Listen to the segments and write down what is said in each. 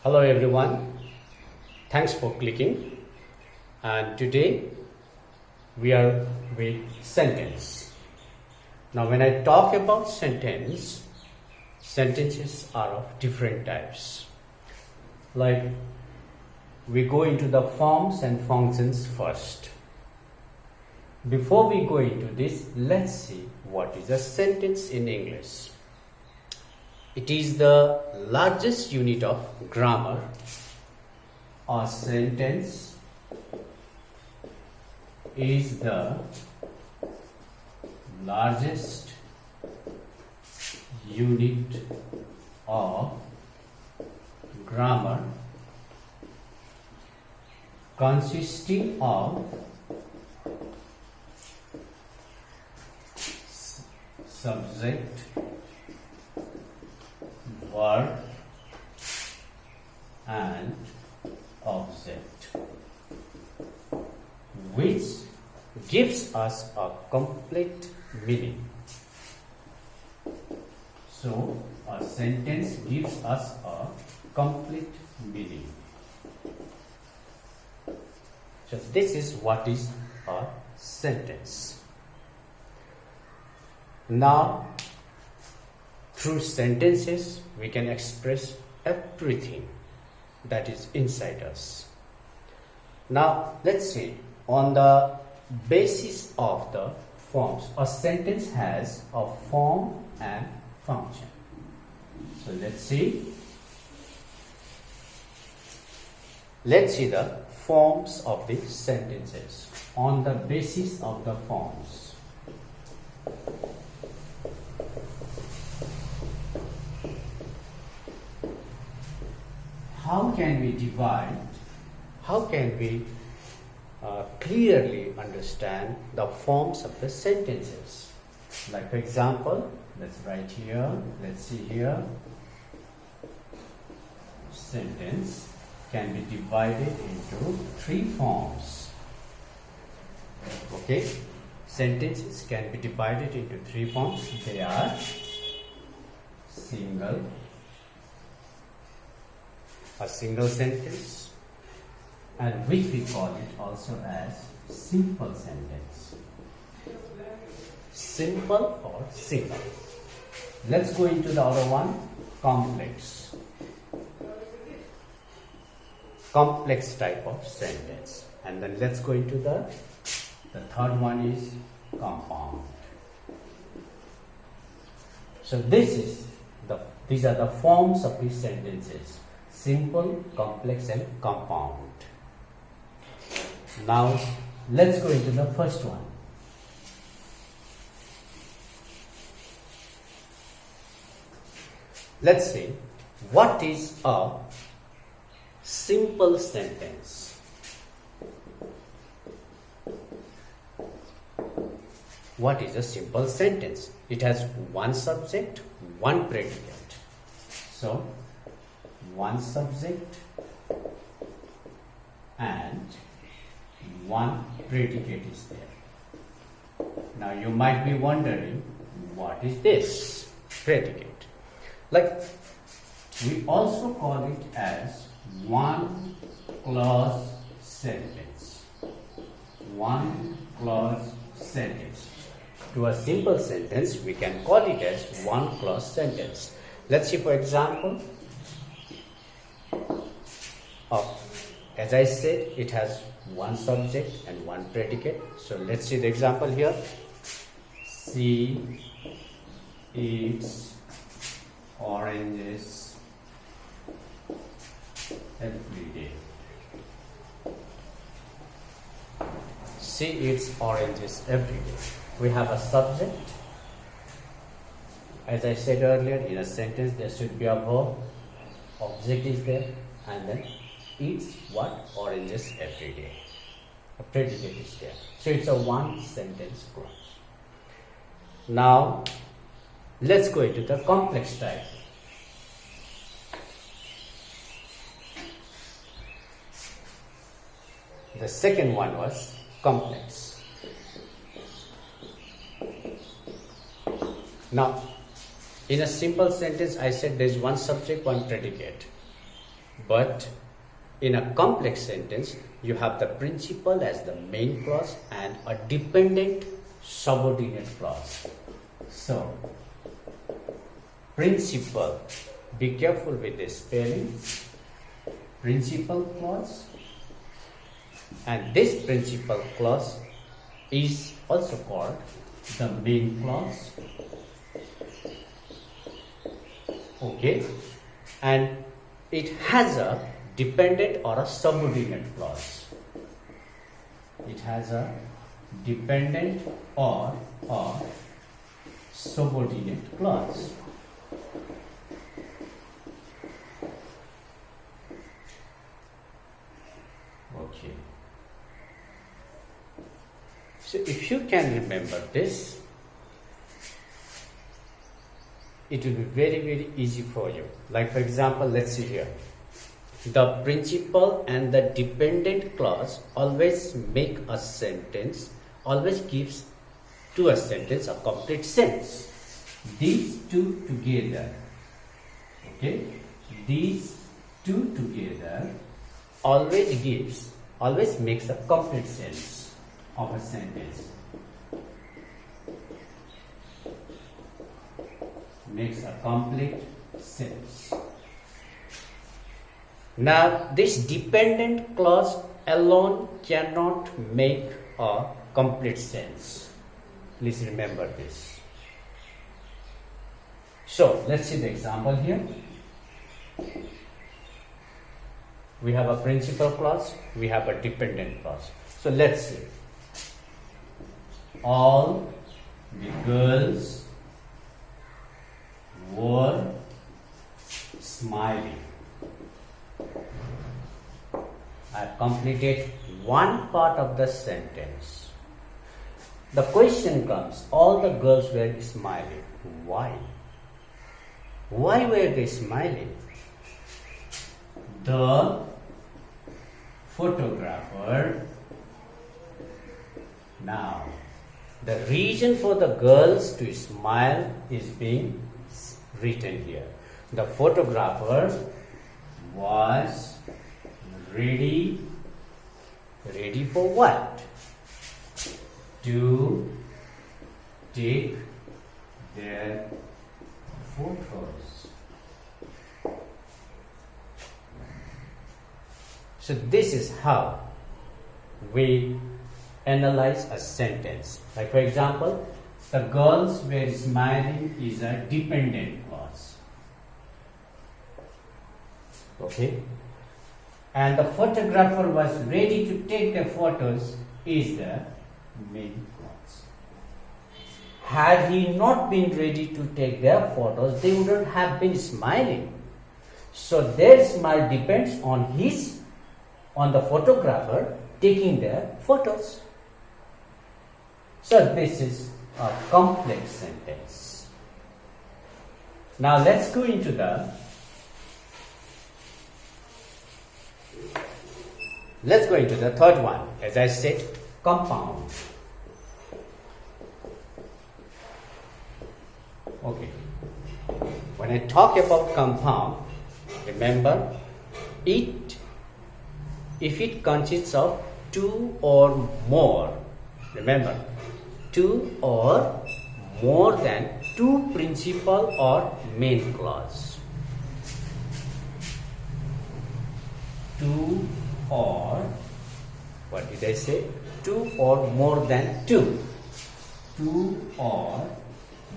Hello everyone, thanks for clicking, and today we are with sentence. Now when I talk about sentences are of different types. Like we go into the forms and functions first. Before we go into this, let's see what is a sentence in English. It is the largest unit of grammar. A sentence is the largest unit of grammar, consisting of subject, verb and object, which gives us a complete meaning. So a sentence gives us a complete meaning. So this is what is a sentence. Now through sentences we can express everything that is inside us. Now let's see, on the basis of the forms, a sentence has a form and function. So let's see the forms of the sentences on the basis of the forms. How can we clearly understand the forms of the sentences? Like for example, let's write here, let's see here. Sentence can be divided into three forms. Okay, sentences can be divided into three forms. They are a single sentence, and which we call it also as simple sentence. Simple or single. Let's go into the other one, complex. Complex type of sentence. And then let's go into the third one is compound. So these are the forms of these sentences: simple, complex and compound. Now let's go into the first one. Let's see, what is a simple sentence? What is a simple sentence? It has one subject, one predicate. So one subject and one predicate is there. Now you might be wondering, what is this predicate? Like we also call it as one clause sentence. One clause sentence. To a simple sentence we can call it as one clause sentence. Let's see, for example, as I said, it has one subject and one predicate. So let's see the example here. She eats oranges every day. She eats oranges every day. We have a subject. As I said earlier, in a sentence there should be a verb. Object is there, and then eats what? Oranges every day. A predicate is there. So it's a one sentence clause. Now let's go into the complex type. The second one was complex. Now, in a simple sentence, I said there is one subject, one predicate. But in a complex sentence, you have the principal as the main clause and a dependent subordinate clause. So, principal, be careful with this spelling. Principal clause, and this principal clause is also called the main clause. Okay, and it has a dependent or a subordinate clause. It has a dependent or a subordinate clause. Okay. So if you can remember this, it will be very, very easy for you. Like for example, let's see here. The principal and the dependent clause always make a sentence, always gives to a sentence a complete sense. These two together, okay, these two together always makes a complete sense of a sentence. Makes a complete sense. Now, this dependent clause alone cannot make a complete sense. Please remember this. So, let's see the example here. We have a principal clause, we have a dependent clause. So, let's see. All the girls were smiling. I have completed one part of the sentence. The question comes, all the girls were smiling. Why? Why were they smiling? The photographer. Now, the reason for the girls to smile is being written here. The photographer was ready for what? To take their photos. So this is how we analyze a sentence. Like for example, the girls were smiling is a dependent clause. Okay? And the photographer was ready to take the photos is the main clause. Had he not been ready to take their photos, they wouldn't have been smiling. So their smile depends on the photographer taking their photos. So this is a complex sentence. Now let's go into the third one. As I said, compound. Okay. When I talk about compound, remember, if it consists of two or more, remember, two or more than two principal or main clause. Two or, what did I say? Two or more than two. Two or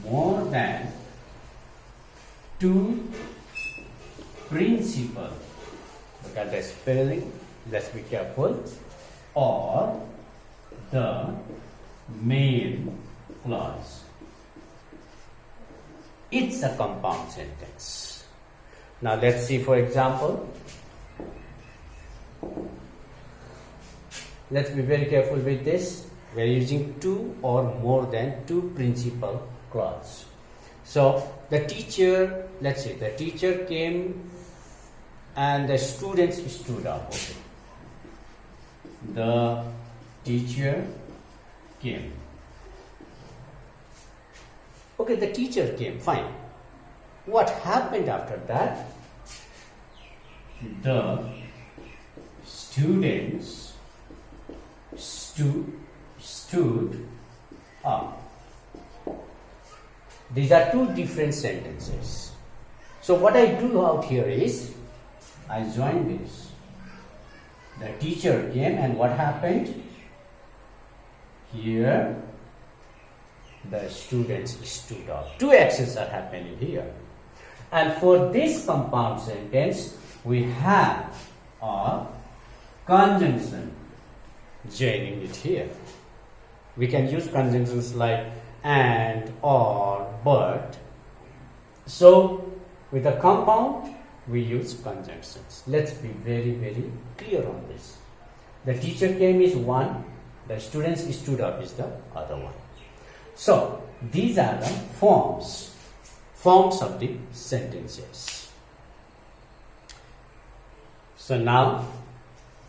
more than two principal. Look at the spelling. Let's be careful. Or the main clause. It's a compound sentence. Now let's see, for example. Let's be very careful with this. We are using two or more than two principal clause. So the teacher, let's say the teacher came and the students stood up. Okay. The teacher came Okay, the teacher came, fine. What happened after that? The students stood up. These are two different sentences. So what I do out here is, I join this. The teacher came and what happened? Here, the students stood up. Two actions are happening here. And for this compound sentence, we have a conjunction joining it here. We can use conjunctions like and, or, but. So, with a compound, we use conjunctions. Let's be very, very clear on this. The teacher came is one, the students stood up is the other one. So, these are the forms of the sentences. So now,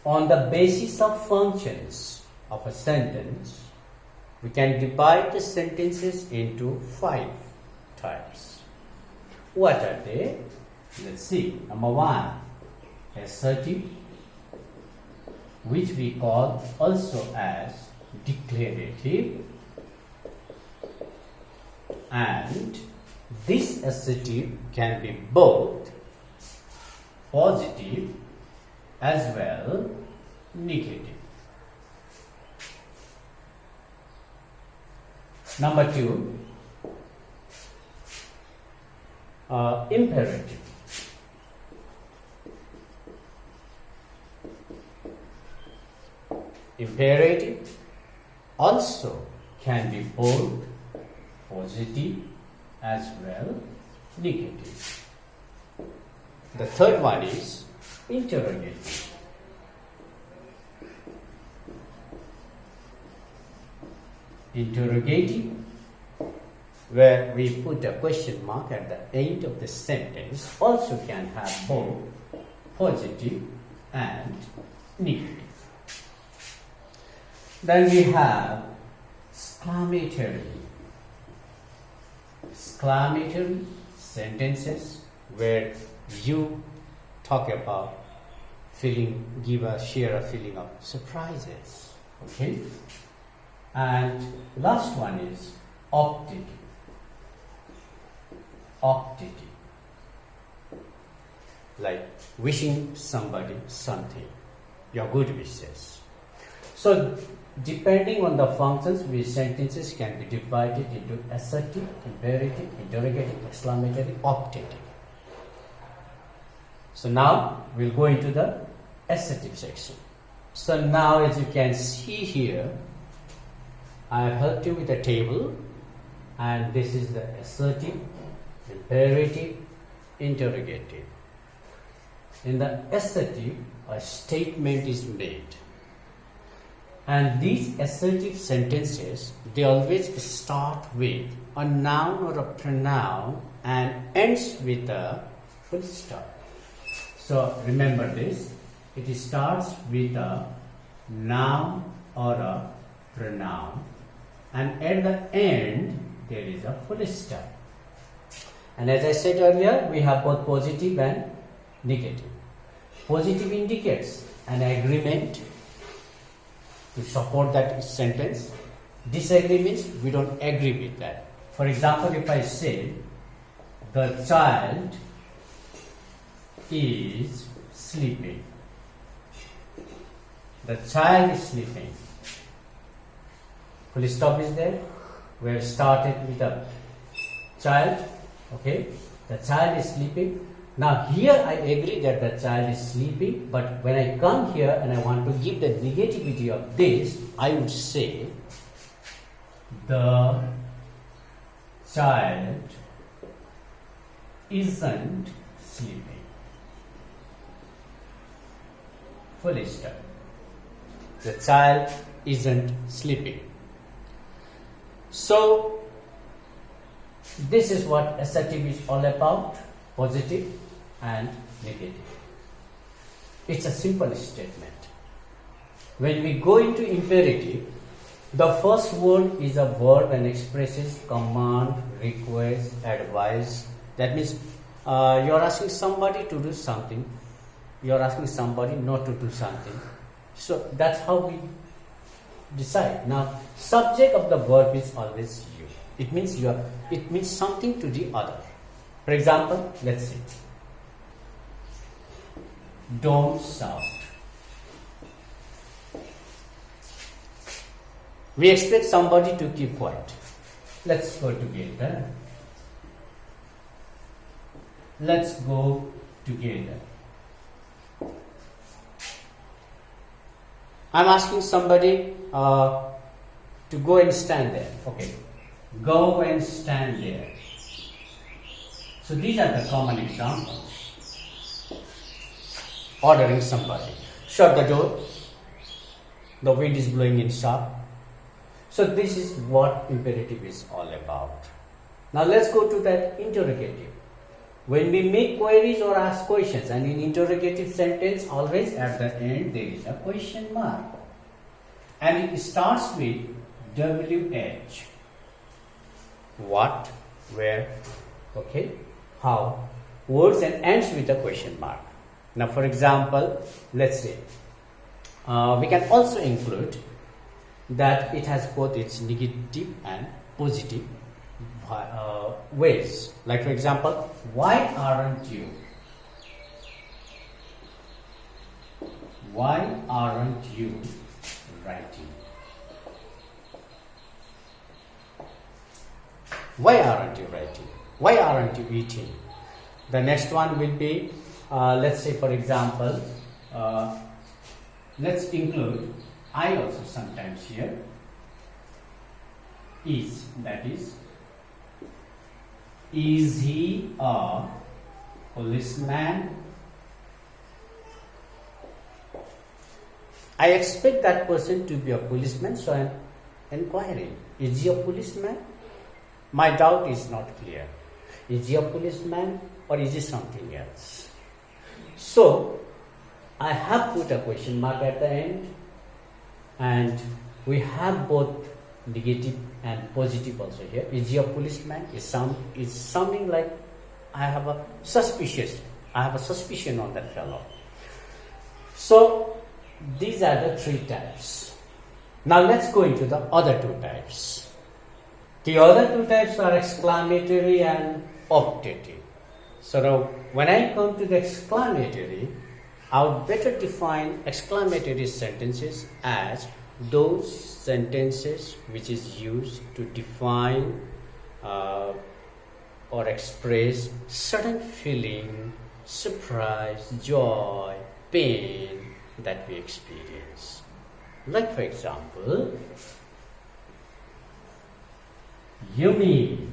on the basis of functions of a sentence, we can divide the sentences into 5 types. What are they? Let's see. Number 1, assertive, which we call also as declarative, and this assertive can be both positive as well negative. Number 2, imperative. Imperative also can be both positive as well negative. The third one is interrogative. Interrogative, where we put a question mark at the end of the sentence, also can have both positive and negative. Then we have exclamatory. Exclamatory sentences where you talk about share a feeling of surprises. Okay? And last one is optative. Optative. Like wishing somebody something, your good wishes. So, depending on the functions, which sentences can be divided into assertive, imperative, interrogative, exclamatory, optative. So now we'll go into the assertive section. So now, as you can see here, I have helped you with a table, and this is the assertive, imperative, interrogative. In the assertive, a statement is made. And these assertive sentences, they always start with a noun or a pronoun and ends with a full stop. So remember this, it starts with a noun or a pronoun, and at the end there is a full stop. And as I said earlier, we have both positive and negative. Positive indicates an agreement to support that sentence. Disagree means we don't agree with that. For example, if I say, the child is sleeping. The child is sleeping. Full stop is there. We have started with a child. Okay, the child is sleeping. Now here I agree that the child is sleeping, but when I come here and I want to give the negativity of this, I would say the child isn't sleeping. Full stop. The child isn't sleeping. So this is what assertive is all about, positive and negative. It's a simple statement. When we go into imperative, The first word is a verb and expresses command, request, advice. That means you're asking somebody to do something, you're asking somebody not to do something. So that's how we decide. Now, subject of the verb is always you. It means something to the other. For example, let's see. Don't shout. We expect somebody to keep quiet. Let's go together. Let's go together. I'm asking somebody to go and stand there. Okay. Go and stand there. So these are the common examples. Ordering somebody. Shut the door. The wind is blowing in sharp. So this is what imperative is all about. Now let's go to that interrogative. When we make queries or ask questions, and in interrogative sentence, always at the end there is a question mark. And it starts with WH. What, where, okay, how, words, and ends with a question mark. Now for example, let's say, we can also include that it has both its negative and positive ways. Like for example, why aren't you? Why aren't you writing? Why aren't you writing? Why aren't you eating? The next one will be, let's say for example, let's include I also sometimes here. Is, that is he a policeman? I expect that person to be a policeman, so I am inquiring, is he a policeman? My doubt is not clear. Is he a policeman or is he something else? So I have put a question mark at the end, and we have both negative and positive also here. Is he a policeman? Is something like I have a suspicion on that fellow. So these are the three types. Now let's go into the other two types. The other two types are exclamatory and optative. So now when I come to the exclamatory, I would better define exclamatory sentences as those sentences which is used to define or express certain feeling, surprise, joy, pain that we experience. Like for example, yummy,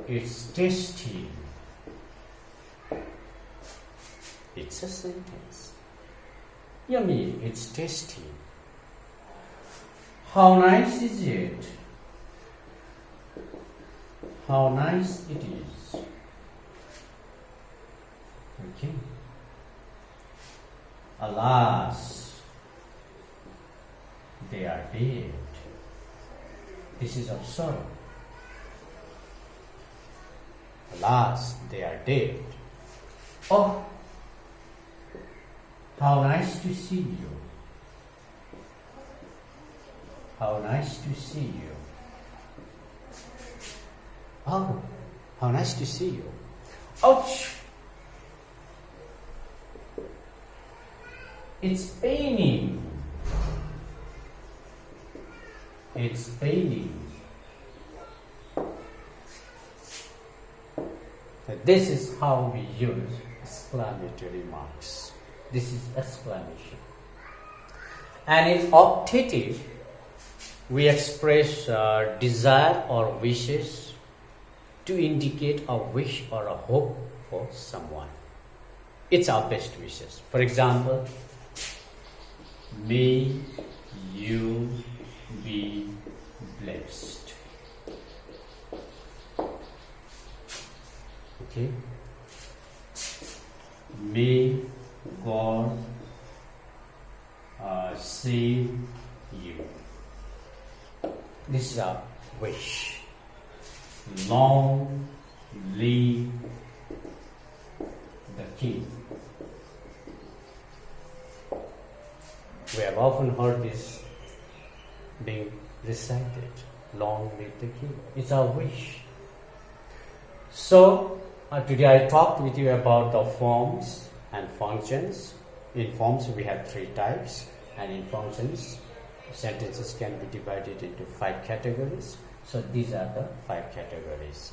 it's tasty. It's a sentence. Yummy, it's tasty. How nice is it? How nice it is. Okay. Alas, they are dead. This is of sorrow. Alas, they are dead. Oh, how nice to see you. How nice to see you. Oh, how nice to see you. Ouch! It's paining. It's paining. This is how we use exclamatory marks. This is exclamation. And in optative, we express desire or wishes to indicate a wish or a hope for someone. It's our best wishes. For example, may you be blessed. Okay? May God live you. This is a wish. Long live the king. We have often heard this being recited. Long live the king. It's our wish. So, today I talked with you about the forms and functions. In forms we have 3 types, and in functions sentences can be divided into 5 categories. So these are the 5 categories.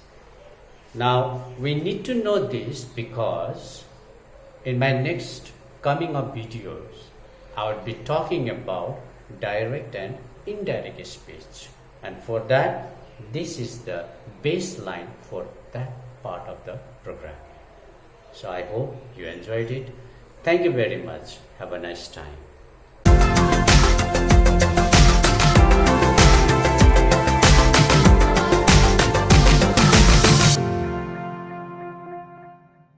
Now we need to know this because in my next coming up videos I will be talking about direct and indirect speech, and for that this is the baseline for that part of the program. So I hope you enjoyed it. Thank you very much. Have a nice time.